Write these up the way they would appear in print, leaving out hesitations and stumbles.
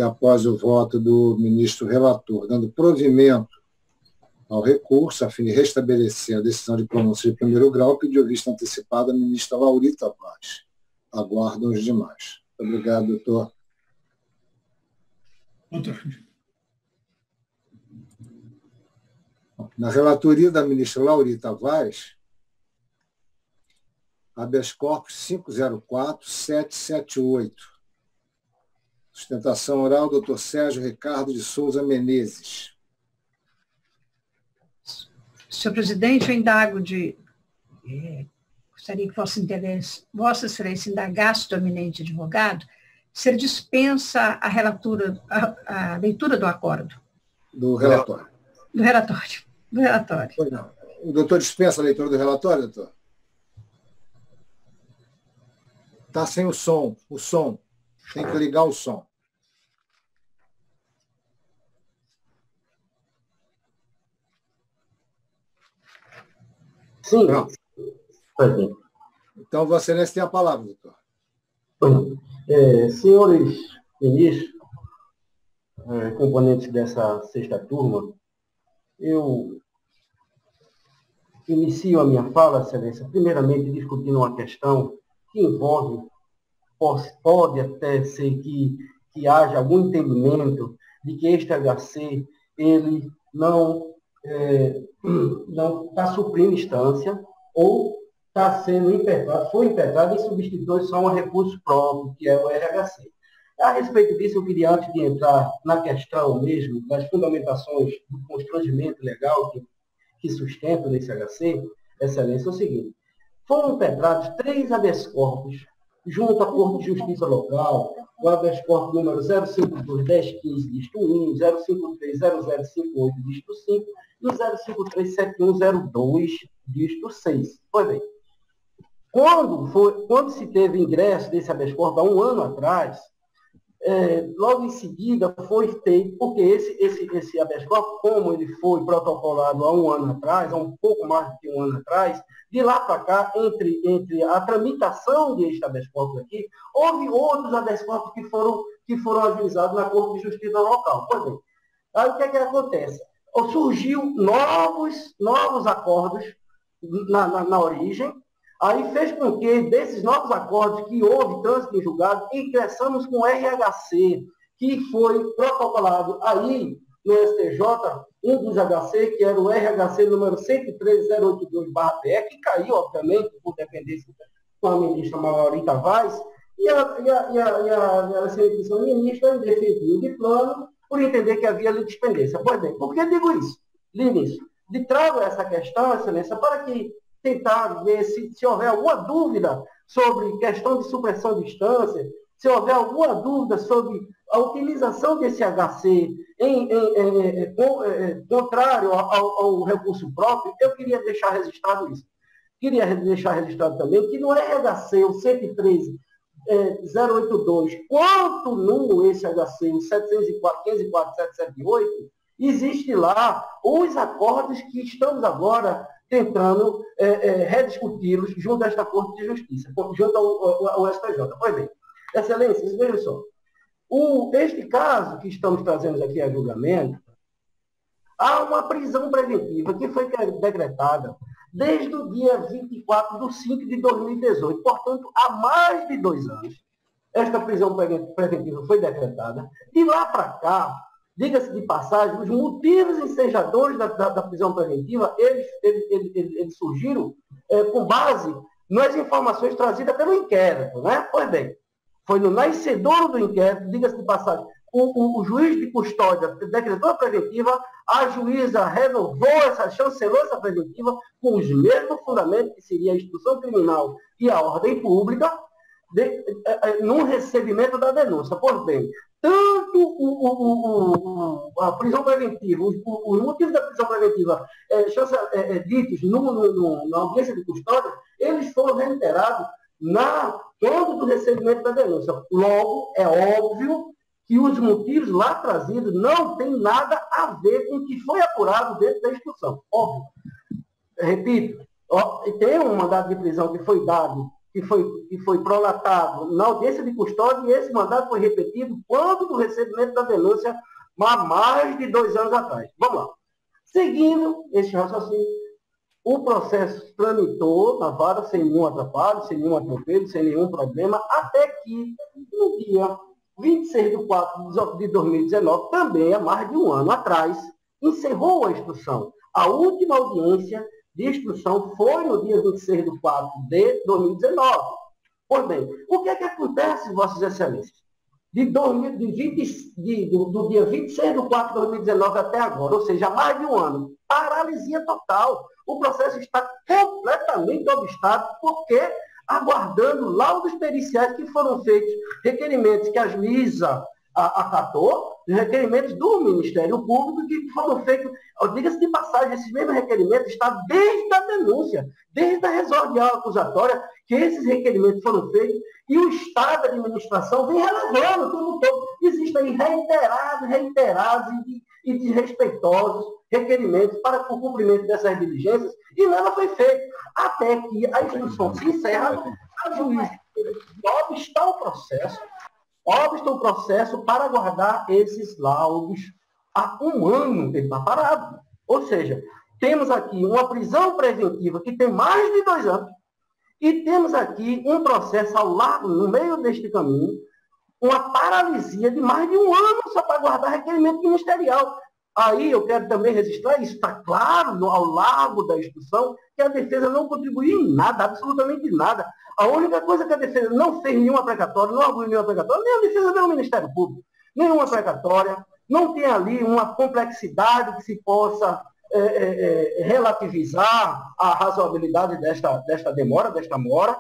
que, após o voto do ministro relator, dando provimento ao recurso, a fim de restabelecer a decisão de pronúncia de primeiro grau, pediu vista antecipada a ministra Laurita Vaz. Aguardam os demais. Obrigado, doutor. Na relatoria da ministra Laurita Vaz, habeas corpus 504-778. Sustentação oral, doutor Sérgio Ricardo de Souza Menezes. Senhor presidente, eu indago gostaria que Vossa Excelência indagasse do eminente advogado se ele dispensa a leitura do acordo. Do relatório. Do relatório. Pois não. O doutor dispensa a leitura do relatório, doutor? Está sem o som. Tem que ligar o som. Sim. Então, Vossa Excelência tem a palavra, doutor. Senhores ministros, componentes dessa sexta turma, eu inicio a minha fala, Excelência, primeiramente discutindo uma questão que envolve, pode até ser que haja algum entendimento de que este HC ele não está suprindo instância ou está sendo impetrado, foi impetrado em substituição a recurso próprio, que é o RHC. A respeito disso, eu queria, antes de entrar na questão mesmo das fundamentações do constrangimento legal que sustenta nesse HC, Excelência, é o seguinte: foram impetrados 3 habeas corpus junto à Corte de Justiça Local, o habeas corpus número 052-1015, dígito 1, 053-0058, dígito 5, e o 053-7102, dígito 6. Pois bem, quando se teve ingresso desse habeas corpus há um ano atrás, logo em seguida foi feito, porque esse habeas corpus, como ele foi protocolado há um ano atrás, há um pouco mais do que um ano atrás, de lá para cá, entre a tramitação deste habeas corpus aqui, houve outros habeas corpus que foram ajuizados na Corte de Justiça Local. Pois bem, aí o que é que acontece? Surgiu novos acordos na origem, aí fez com que, desses novos acordos que houve trânsito em julgado, ingressamos com o RHC, que foi protocolado aí no STJ, um dos HC, que era o RHC número 113.082/PE, que caiu, obviamente, por dependência com a ministra Laurita Vaz, e a excelentíssima ministra defendia de plano por entender que havia litispendência. Pois bem, por que digo isso? Ministro, trago essa questão, Excelência, para que tentar ver se houver alguma dúvida sobre questão de supressão de instância, se houver alguma dúvida sobre a utilização desse HC contrário ao recurso próprio, eu queria deixar registrado isso. Queria deixar registrado também que no RHC, o 113.082, quanto no esse HC, o 704.504.778, existe lá os acordos que estamos agora tentando rediscuti-los junto a esta Corte de Justiça, junto ao STJ. Pois bem, Excelências, vejam só. Este caso que estamos trazendo aqui a julgamento, há uma prisão preventiva que foi decretada desde o dia 24/5/2018, portanto, há mais de 2 anos. Esta prisão preventiva foi decretada. De lá para cá, diga-se de passagem, os motivos ensejadores da prisão preventiva, eles surgiram com base nas informações trazidas pelo inquérito, né? Pois bem, foi no nascedouro do inquérito, diga-se de passagem, o juiz de custódia decretou a preventiva, a juíza chancelou essa preventiva com os mesmos fundamentos, que seria a instrução criminal e a ordem pública, no recebimento da denúncia. Pois bem, tanto a prisão preventiva, os motivos da prisão preventiva ditos na audiência de custódia, eles foram reiterados quando do recebimento da denúncia. Logo, é óbvio que os motivos lá trazidos não têm nada a ver com o que foi apurado dentro da instrução. Óbvio. Repito, tem um mandado de prisão que foi dado que foi prolatado na audiência de custódia, e esse mandado foi repetido quando do recebimento da denúncia há mais de 2 anos atrás. Vamos lá. Seguindo esse raciocínio, o processo tramitou na vara sem nenhum atrapalho, sem nenhum atropelo, sem nenhum problema, até que no dia 26 de 4 de 2019, também há mais de 1 ano atrás, encerrou a instrução. A última audiência de instrução foi no dia 26 de 4 de 2019. Pois bem, o que é que acontece, Vossas Excelências? Do dia 26 de 4 de 2019 até agora, ou seja, há mais de 1 ano, paralisia total. O processo está completamente obstado, porque aguardando laudos periciais que foram feitos, requerimentos que a juíza acatou, requerimentos do Ministério Público que foram feitos, diga-se de passagem, esses mesmos requerimentos estão desde a denúncia, desde a resolução acusatória, que esses requerimentos foram feitos, e o Estado da administração vem relevando o tempo todo. Existem reiterados e desrespeitosos requerimentos para o cumprimento dessas diligências, e nada foi feito, até que a instrução se encerra, a juíza obsta o processo para aguardar esses laudos. Há 1 ano ele está parado. Ou seja, temos aqui uma prisão preventiva que tem mais de 2 anos, e temos aqui um processo ao lado, no meio deste caminho, uma paralisia de mais de 1 ano só para aguardar requerimento ministerial. Aí eu quero também registrar, isso está claro ao largo da instrução, que a defesa não contribuiu em nada, absolutamente nada. A única coisa que a defesa não fez nenhuma precatória, não abriu nenhuma precatória, nem a defesa nem o Ministério Público, nenhuma precatória, não tem ali uma complexidade que se possa relativizar a razoabilidade desta demora, desta mora.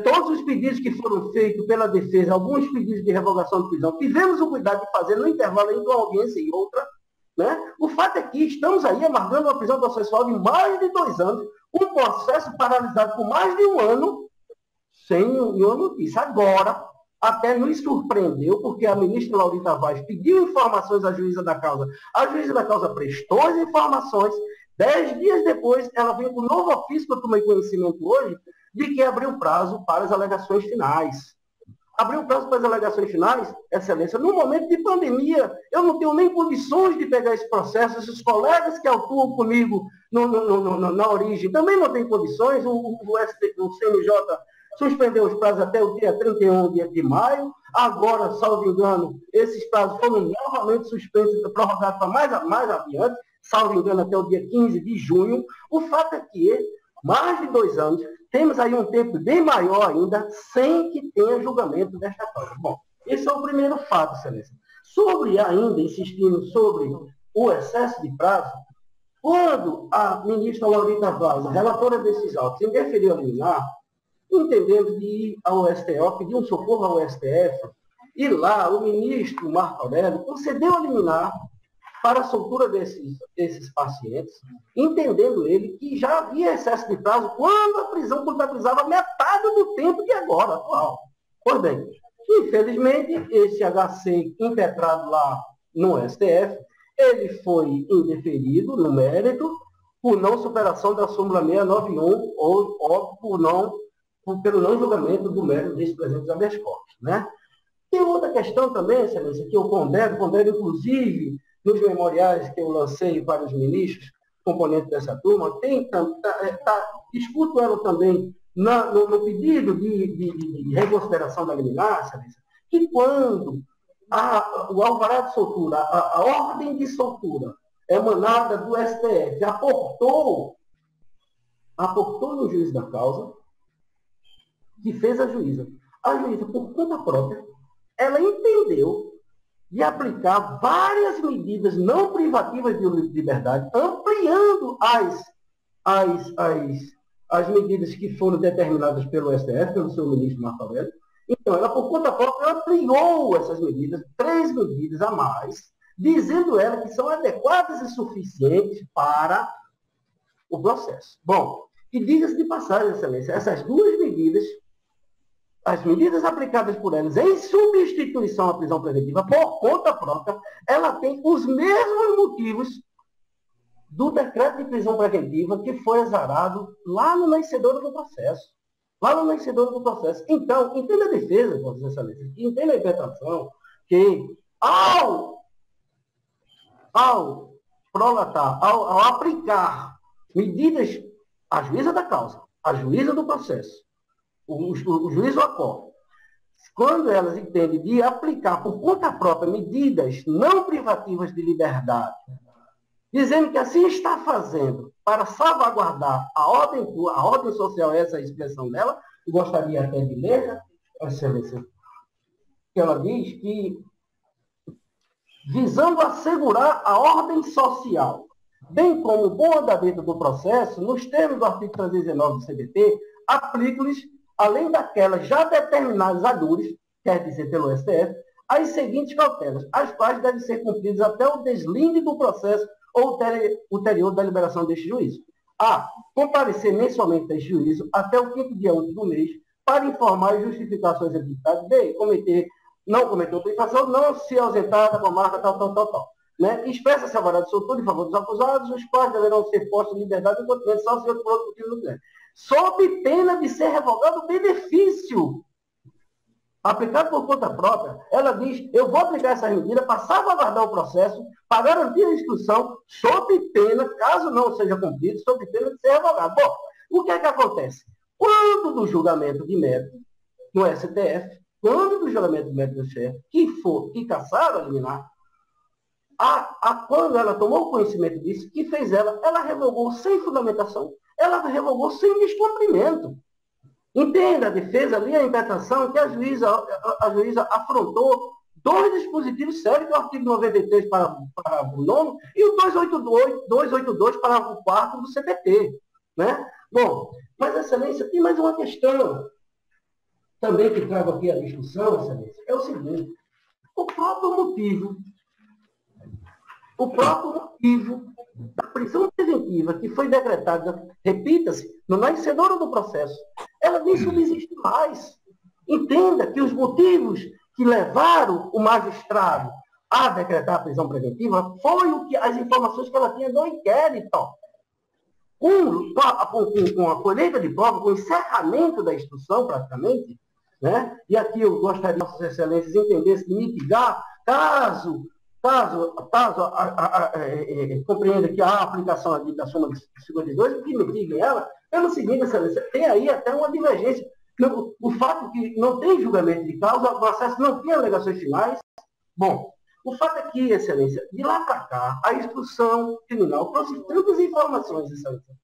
Todos os pedidos que foram feitos pela defesa, alguns pedidos de revogação de prisão, tivemos o cuidado de fazer no intervalo entre uma audiência e outra. Né? O fato é que estamos aí amargando uma prisão processual de mais de 2 anos, um processo paralisado por mais de 1 ano, sem nenhuma notícia. Agora, até nos surpreendeu, porque a ministra Laurita Vaz pediu informações à juíza da causa. A juíza da causa prestou as informações. 10 dias depois, ela veio com um novo ofício, que eu tomei conhecimento hoje, de que abriu prazo para as alegações finais. Abriu prazo para as alegações finais, Excelência, no momento de pandemia, eu não tenho nem condições de pegar esse processo, esses colegas que atuam comigo na origem também não têm condições, o CNJ suspendeu os prazos até o dia 31 de maio, agora, salvo engano, esses prazos foram novamente suspensos, prorrogados para mais adiante, salvo engano, até o dia 15 de junho. O fato é que, mais de 2 anos, temos aí um tempo bem maior ainda, sem que tenha julgamento desta causa. Bom, esse é o primeiro fato, Excelência. Insistindo sobre o excesso de prazo, quando a ministra Laurita Vaz, relatora desses autos, interferiu a liminar, entendemos de ir ao STF, pedir um socorro ao STF, e lá o ministro Marco Aurélio concedeu a liminar para a soltura desses pacientes, entendendo ele que já havia excesso de prazo quando a prisão contabilizava metade do tempo de agora, atual. Pois bem, infelizmente, esse HC impetrado lá no STF, ele foi indeferido no mérito por não superação da súmula 691 ou pelo não julgamento do mérito desse presente habeas corpus, né? Tem outra questão também, Excelência, que eu pondero inclusive, nos memoriais que eu lancei para os ministros, componentes dessa turma, discuto ela também no pedido de reconsideração da liminar, que quando o alvará de soltura, a ordem de soltura emanada do STF aportou no juiz da causa, que fez a juíza, por conta própria, ela entendeu de aplicar várias medidas não privativas de liberdade, ampliando as medidas que foram determinadas pelo STF, pelo seu ministro Marco Aurélio. Então, ela, por conta própria, ampliou essas medidas, 3 medidas a mais, dizendo ela que são adequadas e suficientes para o processo. Bom, e diga-se de passagem, Excelência, essas 2 medidas, as medidas aplicadas por elas em substituição à prisão preventiva, por conta própria, ela tem os mesmos motivos do decreto de prisão preventiva que foi exarado lá no nascedouro do processo. lá no vencedor do processo. Então, entenda a defesa, Vossa Excelência, entenda a interpretação, que ao prolatar, ao aplicar medidas à juíza da causa, à juíza do processo, o juiz do acordo, quando elas entendem de aplicar por conta própria medidas não privativas de liberdade, dizendo que assim está fazendo para salvaguardar a ordem social, essa é a expressão dela, gostaria até de ler, Excelência, que ela diz que, visando assegurar a ordem social, bem como o bom andamento do processo, nos termos do artigo 319 do CBT, aplica-lhes, além daquelas já determinadas agures, quer dizer pelo STF, as seguintes cautelas, as quais devem ser cumpridas até o deslinde do processo ou ulterior da liberação deste juízo. A. Comparecer mensalmente a este juízo até o 5º dia útil do mês para informar as justificações evitáveis. B. Não cometer outra infração, não se ausentar da comarca, tal. Né? Expressa-se a vara de soltura em favor dos acusados, os quais deverão ser postos em liberdade enquanto só se por outro motivo não quiser. Sob pena de ser revogado o benefício aplicado por conta própria. Ela diz, eu vou aplicar essa medida para salvaguardar o processo, para garantir a instrução, sob pena, caso não seja cumprido, sob pena de ser revogado. Bom, o que é que acontece? Quando do julgamento de mérito no STF, quando do julgamento de mérito do STF, que cassaram a liminar, quando ela tomou conhecimento disso, que fez ela revogou sem fundamentação, ela revogou sem descumprimento. Entenda a defesa ali, a interpretação que a juíza afrontou dois dispositivos sérios do artigo 93, parágrafo 9, e o 282, parágrafo 4 do CPT. Né? Bom, mas, Excelência, tem mais uma questão também que trago aqui a discussão, Excelência, é o seguinte, o próprio motivo da prisão preventiva que foi decretada, repita-se, no nascedouro do processo, ela nem subsiste mais. Entenda que os motivos que levaram o magistrado a decretar a prisão preventiva foi as informações que ela tinha do inquérito. Com a colheita de prova, com o encerramento da instrução, praticamente, né? E aqui eu gostaria que Vossas Excelências entendessem, mitigar, caso compreenda que há a aplicação da súmula de 52, que mitiguem ela, pelo seguinte, Excelência, tem aí até uma divergência. O fato que não tem julgamento de causa, o processo não tem alegações finais. Bom, o fato é que, Excelência, de lá para cá, a instrução criminal trouxe tantas informações, Excelência,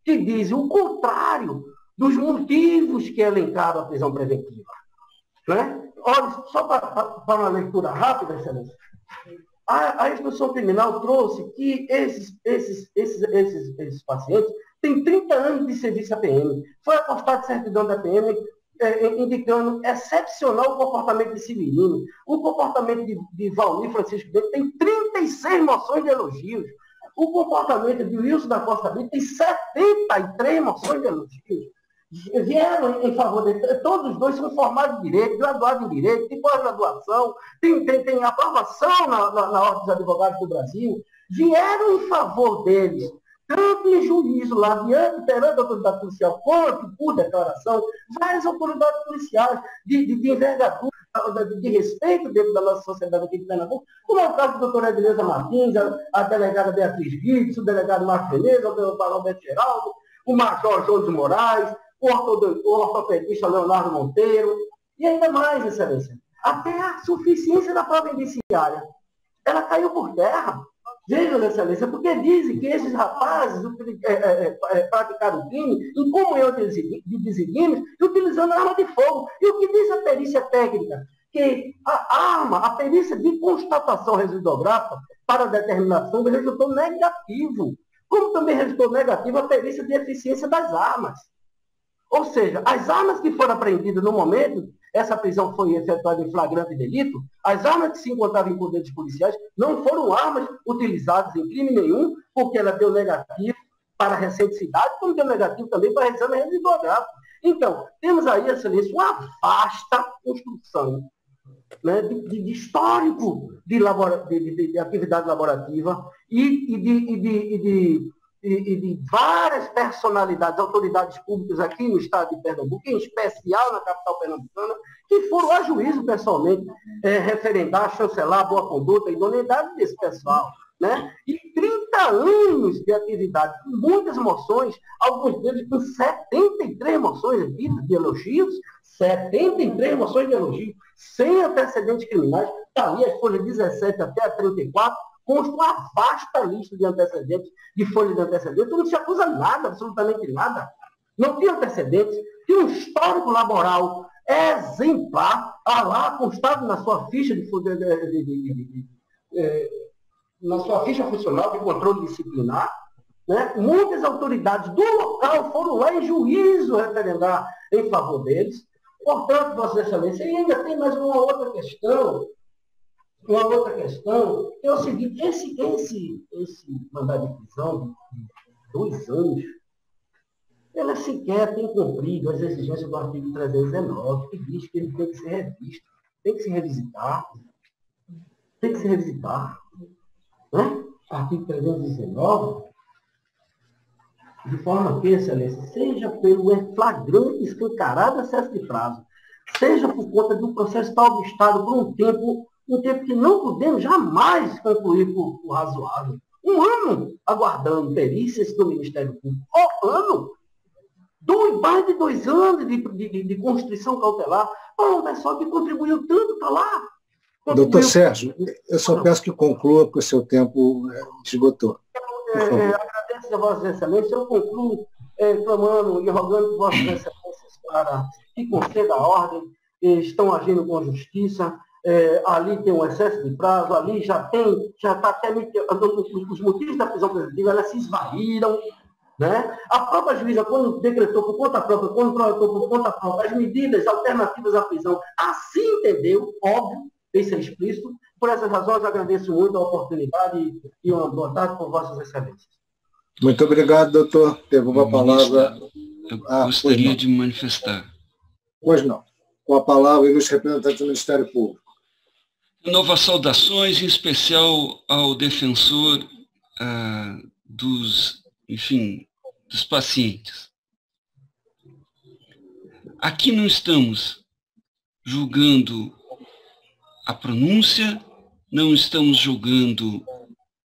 que dizem o contrário dos motivos que elencaram a prisão preventiva. Né? Olha, só para uma leitura rápida, Excelência, a instrução criminal trouxe que esses pacientes têm 30 anos de serviço à PM. Foi apostado certidão da PM indicando excepcional comportamento de Severino. O comportamento de Valmir Francisco Bento tem 36 moções de elogios. O comportamento de Wilson da Costa Brito tem 73 moções de elogios. Vieram em favor dele. Todos os dois são formados em Direito, graduados em Direito, tem pós-graduação, tem aprovação na Ordem dos Advogados do Brasil. Vieram em favor deles, tanto em juízo lá, perante a autoridade policial, quanto por declaração, várias autoridades policiais de envergadura, de respeito dentro da nossa sociedade aqui de Pernambuco, como é o caso do doutor Edileuza Martins, a delegada Beatriz Guides, o delegado Marcos Veneza, o barão Beto Geraldo, o major João de Moraes, o ortopedista Leonardo Monteiro, e ainda mais, Excelência, até a suficiência da prova indiciária, ela caiu por terra. Veja, Excelência, porque dizem que esses rapazes praticaram o crime em comunhão de desígnios e utilizando arma de fogo. E o que diz a perícia técnica? Que a perícia de constatação residuográfica para determinação resultou negativo. Como também resultou negativo a perícia de eficiência das armas. Ou seja, as armas que foram apreendidas no momento, essa prisão foi efetuada em flagrante delito, as armas que se encontravam em poder dos policiais não foram armas utilizadas em crime nenhum, porque ela deu negativo para a recenticidade, como deu negativo também para a exame residuográfico. Então, temos aí, Excelência, uma vasta construção, né, de histórico de atividade laborativa e e de várias personalidades, autoridades públicas aqui no estado de Pernambuco, em especial na capital pernambucana, que foram a juízo pessoalmente referendar, chancelar a boa conduta e idoneidade desse pessoal. Né? E 30 anos de atividade, com muitas moções, alguns deles com 73 moções de elogios, 73 moções de elogios, sem antecedentes criminais, está ali as folhas 17 até a 34, consta uma vasta lista de antecedentes, de folhas de antecedentes, não se acusa nada, absolutamente nada. Não tinha antecedentes, tinha um histórico laboral exemplar, lá constado na sua ficha na sua ficha funcional de controle disciplinar, né? Muitas autoridades do local foram lá em juízo referendar em favor deles. Portanto, Vossa Excelência, e ainda tem mais uma outra questão, que é o seguinte, esse mandado de prisão de 2 anos, ela sequer tem cumprido as exigências do artigo 319, que diz que ele tem que ser revisto, tem que se revisitar. Né? Artigo 319, de forma que, Excelência, seja pelo flagrante escancarado excesso de prazo, seja por conta do processo estar obstado por um tempo que não podemos jamais concluir por razoável. 1 ano aguardando perícias do Ministério Público. Ano! Mais de 2 anos de constrição cautelar para um pessoal que contribuiu tanto para lá. Doutor Sérgio, eu só peço que conclua, porque o seu tempo esgotou. Agradeço a Vossas Excelências. Eu concluo clamando e rogando Vossas Excelências para que conceda a ordem. Estão agindo com justiça. Ali tem um excesso de prazo, ali já está até os motivos da prisão preventiva, elas se esvaíram. Né? A própria juíza, quando decretou por conta própria, quando projetou por conta própria as medidas alternativas à prisão, assim entendeu, óbvio, isso é explícito. Por essas razões, agradeço muito a oportunidade e uma boa tarde por Vossas Excelências. Muito obrigado, doutor. Devolvo a palavra. Eu gostaria de manifestar. Pois não. Com a palavra, o ilustre representante do Ministério Público. Novas saudações, em especial ao defensor dos pacientes. Aqui não estamos julgando a pronúncia, não estamos julgando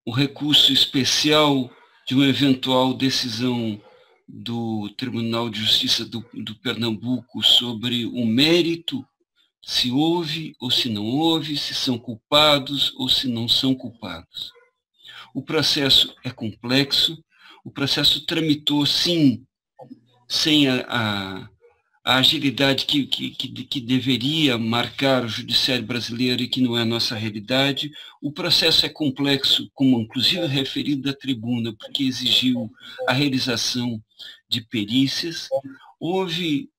o recurso especial de uma eventual decisão do Tribunal de Justiça do Pernambuco sobre o mérito, se houve ou se não houve, se são culpados ou se não são culpados. O processo é complexo, o processo tramitou, sim, sem a agilidade que deveria marcar o judiciário brasileiro e que não é a nossa realidade. O processo é complexo, como inclusive referido da tribuna, porque exigiu a realização de perícias. Houve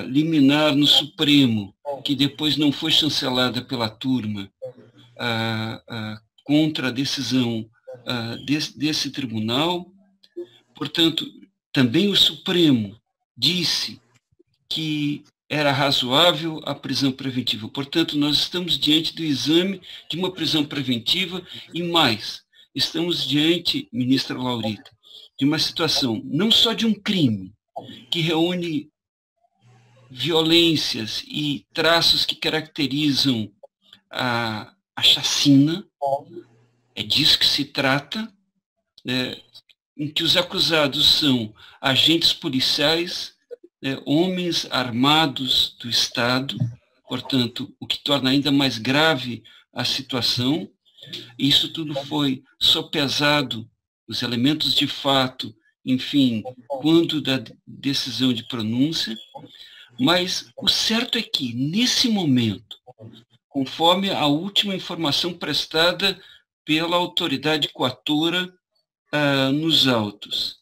liminar no Supremo, que depois não foi chancelada pela turma, contra a decisão desse tribunal. Portanto, também o Supremo disse que era razoável a prisão preventiva. Portanto, nós estamos diante do exame de uma prisão preventiva e mais, estamos diante, ministra Laurita, de uma situação não só de um crime que reúne violências e traços que caracterizam a chacina, é disso que se trata, em que os acusados são agentes policiais, homens armados do Estado, portanto, o que torna ainda mais grave a situação. Isso tudo foi sopesado, os elementos de fato, enfim, quando da decisão de pronúncia, mas o certo é que, nesse momento, conforme a última informação prestada pela autoridade coatora nos autos,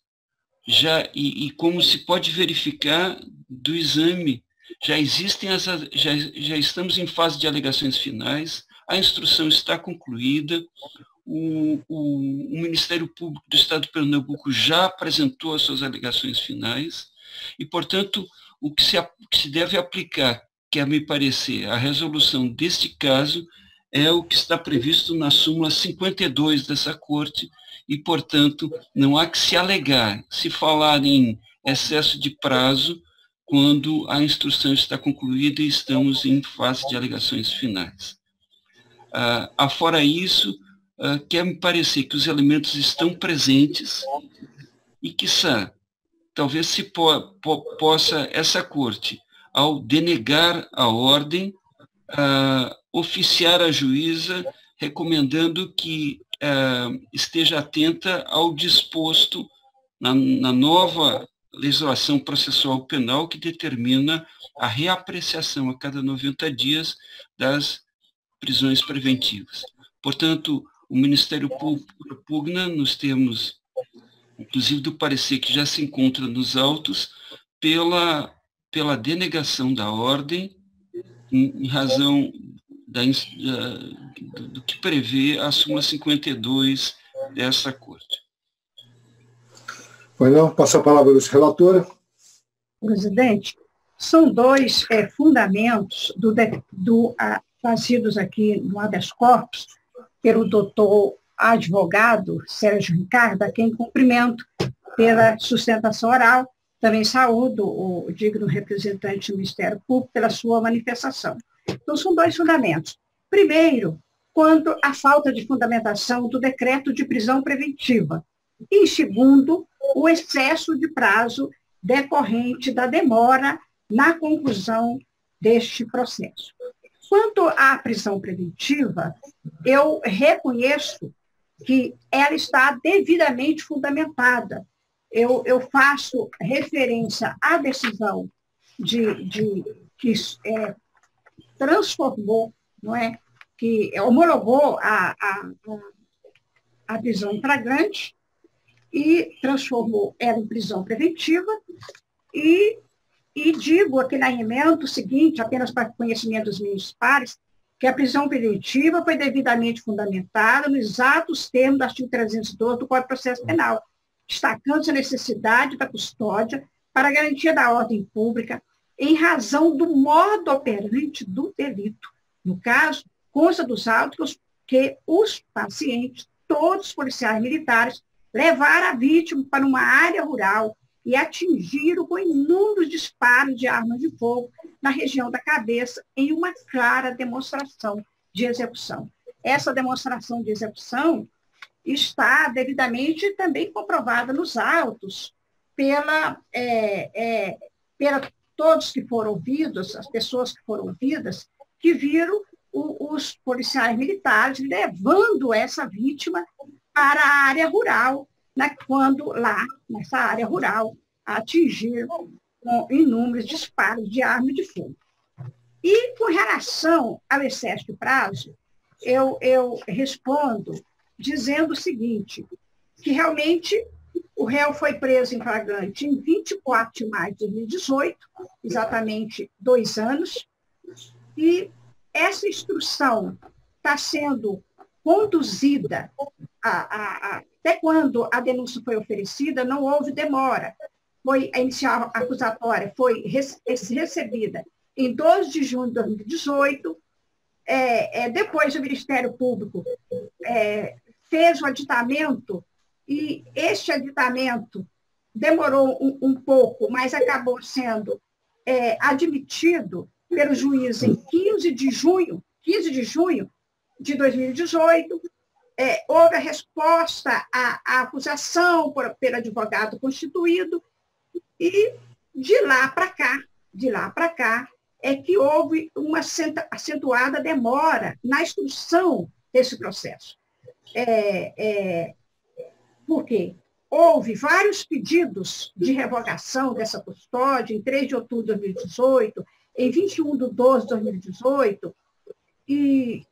e como se pode verificar do exame, já estamos em fase de alegações finais, a instrução está concluída, o Ministério Público do Estado de Pernambuco já apresentou as suas alegações finais, e, portanto, o que se deve aplicar, que a me parecer, a resolução deste caso, é o que está previsto na súmula 52 dessa Corte, e, portanto, não há que se alegar, se falar em excesso de prazo, quando a instrução está concluída e estamos em fase de alegações finais. Afora isso, quer me parecer que os elementos estão presentes e, quiçá, talvez se possa essa corte, ao denegar a ordem, oficiar a juíza recomendando que esteja atenta ao disposto na nova legislação processual penal que determina a reapreciação a cada 90 dias das prisões preventivas. Portanto, o Ministério Público propugna, nos termos, inclusive do parecer que já se encontra nos autos, pela denegação da ordem, em razão do que prevê a súmula 52 dessa Corte. Pois não, passo a palavra à relatora. Presidente, são dois fundamentos trazidos aqui no habeas corpus pelo doutor advogado Sérgio Ricardo, a quem cumprimento pela sustentação oral. Também saúdo o digno representante do Ministério Público pela sua manifestação. Então, são dois fundamentos. Primeiro, quanto à falta de fundamentação do decreto de prisão preventiva. E, segundo, o excesso de prazo decorrente da demora na conclusão deste processo. Quanto à prisão preventiva, eu reconheço que ela está devidamente fundamentada. Eu faço referência à decisão que transformou, não é, que homologou a prisão em flagrante e transformou ela em prisão preventiva, e digo aqui na emenda o seguinte, apenas para conhecimento dos meus pares, que a prisão preventiva foi devidamente fundamentada nos exatos termos do artigo 312 do Código de Processo Penal, destacando-se a necessidade da custódia para a garantia da ordem pública em razão do modo operante do delito. No caso, consta dos autos que os pacientes, todos policiais militares, levaram a vítima para uma área rural e atingiram com inúmeros disparos de armas de fogo na região da cabeça em uma clara demonstração de execução. Essa demonstração de execução está devidamente também comprovada nos autos pela todos que foram ouvidos, as pessoas que foram ouvidas, que viram os policiais militares levando essa vítima para a área rural, quando lá, nessa área rural, atingiram com inúmeros disparos de arma de fogo. E, com relação ao excesso de prazo, eu respondo dizendo o seguinte, que realmente o réu foi preso em flagrante em 24 de maio de 2018, exatamente 2 anos, e essa instrução está sendo conduzida até quando a denúncia foi oferecida, não houve demora. A inicial acusatória foi recebida em 12 de junho de 2018, depois o Ministério Público fez o aditamento, e este aditamento demorou um pouco, mas acabou sendo admitido pelo juiz em 15 de junho de 2018, houve a resposta à acusação pelo advogado constituído, e de lá para cá, é que houve uma acentuada demora na instrução desse processo. Por quê? Houve vários pedidos de revogação dessa custódia em 3 de outubro de 2018, em 21 de 12 de 2018, e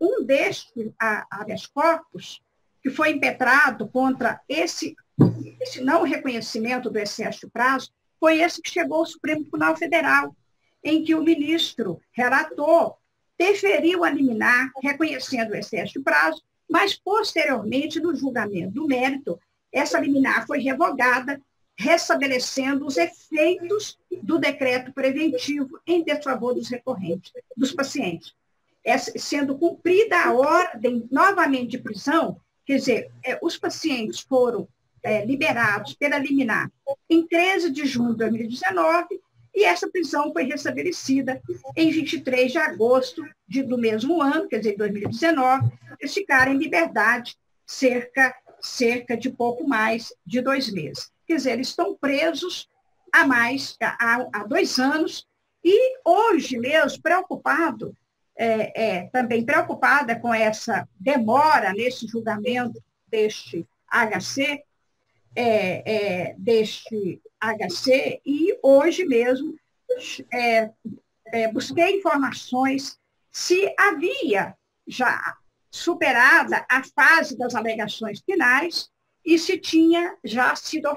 um destes habeas corpus, que foi impetrado contra esse não reconhecimento do excesso de prazo, foi esse que chegou ao Supremo Tribunal Federal, em que o ministro relator deferiu a liminar, reconhecendo o excesso de prazo, mas, posteriormente, no julgamento do mérito, essa liminar foi revogada, restabelecendo os efeitos do decreto preventivo em desfavor dos recorrentes, dos pacientes. Sendo cumprida a ordem, novamente, de prisão, Quer dizer, os pacientes foram liberados pela liminar em 13 de junho de 2019 e essa prisão foi restabelecida em 23 de agosto do mesmo ano, quer dizer, 2019, eles ficaram em liberdade cerca de pouco mais de 2 meses. Quer dizer, eles estão presos há 2 anos e hoje mesmo, também preocupada com essa demora nesse julgamento deste HC, e hoje mesmo busquei informações se havia já superada a fase das alegações finais e se tinha já sido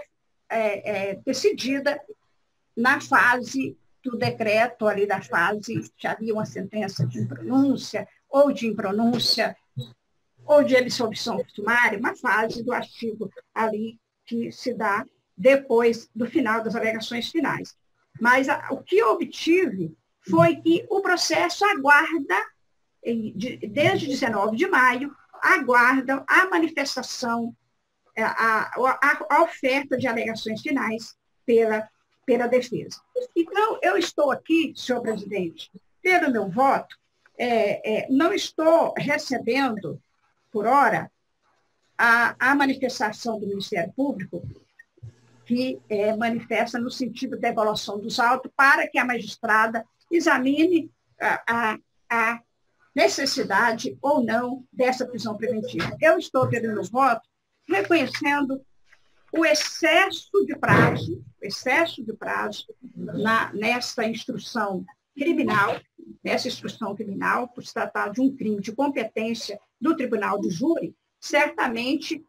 decidida na fase do decreto, ali da fase, já havia uma sentença de impronúncia, ou de impronúncia, ou de absolvição sumária, uma fase do artigo ali que se dá depois do final das alegações finais. Mas o que eu obtive foi que o processo aguarda, desde 19 de maio, aguarda a manifestação, a oferta de alegações finais pela defesa. Então, eu estou aqui, senhor presidente, pelo meu voto, não estou recebendo, por hora, a manifestação do Ministério Público, que manifesta no sentido da evaluação dos autos, para que a magistrada examine a necessidade ou não dessa prisão preventiva. Eu estou, pelo meu voto, reconhecendo o excesso de prazo nessa instrução criminal, por se tratar de um crime de competência do tribunal do júri, certamente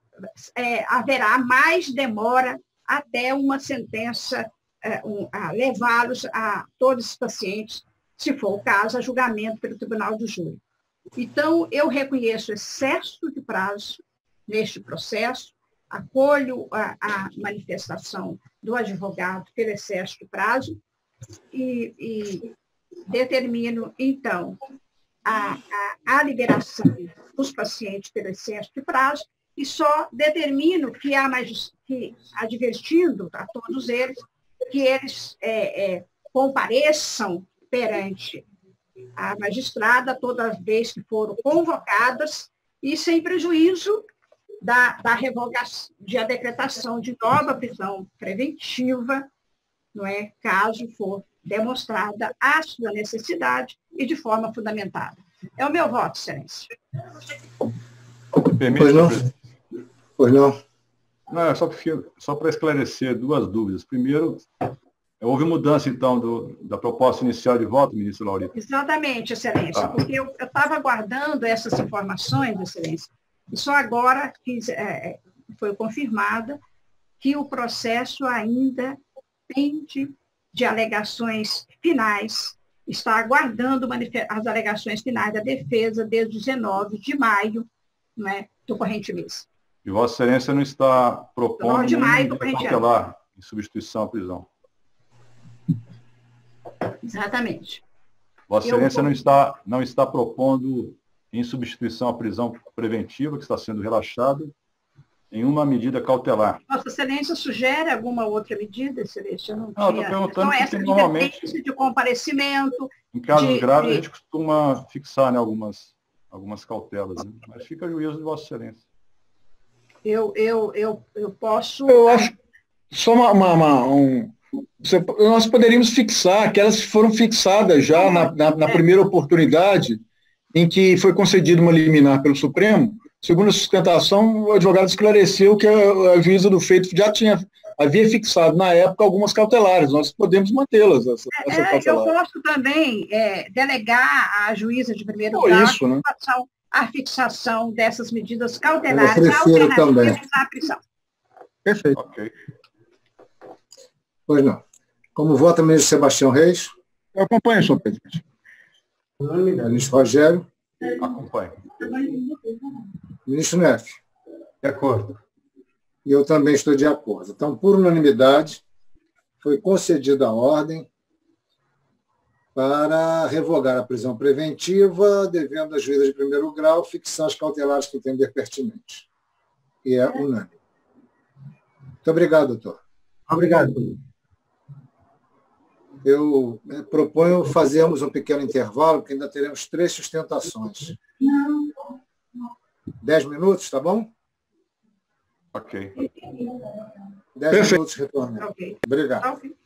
haverá mais demora até uma sentença levá-los a todos os pacientes, se for o caso, a julgamento pelo tribunal do júri. Então, eu reconheço excesso de prazo neste processo, acolho a manifestação do advogado pelo excesso de prazo e determino, então, a liberação dos pacientes pelo excesso de prazo e só determino que advertindo a todos eles, que eles compareçam perante a magistrada todas as vezes que foram convocadas e sem prejuízo da revogação, da decretação de nova prisão preventiva, não é, caso for demonstrada a sua necessidade e de forma fundamentada. É o meu voto, excelência. Pois não? Pois não. Não, só para esclarecer 2 dúvidas. Primeiro, houve mudança, então, da proposta inicial de voto, ministro Laurito? Exatamente, excelência, porque eu estava aguardando essas informações, excelência, e só agora foi confirmada que o processo ainda pende de alegações finais, está aguardando as alegações finais da defesa desde 19 de maio, né, do corrente mês. E Vossa Excelência não está propondo medida cautelar em substituição à prisão? Exatamente. Vossa Excelência não está propondo, em substituição à prisão preventiva, que está sendo relaxada, nenhuma medida cautelar? Vossa Excelência sugere alguma outra medida, Excelência? Não, estou perguntando então, essa de normalmente de comparecimento. Em casos graves, a gente costuma fixar, né, algumas cautelas, né? Mas fica a juízo de Vossa Excelência. Eu posso. Eu acho só nós poderíamos fixar aquelas que foram fixadas já na primeira oportunidade em que foi concedida uma liminar pelo Supremo. Segundo a sustentação, o advogado esclareceu que a juíza do feito já havia fixado na época algumas cautelares. Nós podemos mantê-las. Eu posso também delegar à juíza de primeiro grau isso, né? a fixação dessas medidas cautelares alternativas à prisão. Perfeito. Ok. Pois não. Como vota o ministro Sebastião Reis? Eu acompanho, senhor presidente. Ministro Rogério? Acompanho. Ministro Neff? De acordo. E eu também estou de acordo. Então, por unanimidade, foi concedida a ordem para revogar a prisão preventiva, devendo a juíza de primeiro grau fixar as cautelares que entender pertinentes. e é unânime. Muito obrigado, doutor. Obrigado. Eu proponho fazermos um pequeno intervalo, porque ainda teremos 3 sustentações. 10 minutos, tá bom? Ok. 10 minutos retornando. Ok. Obrigado. Ok.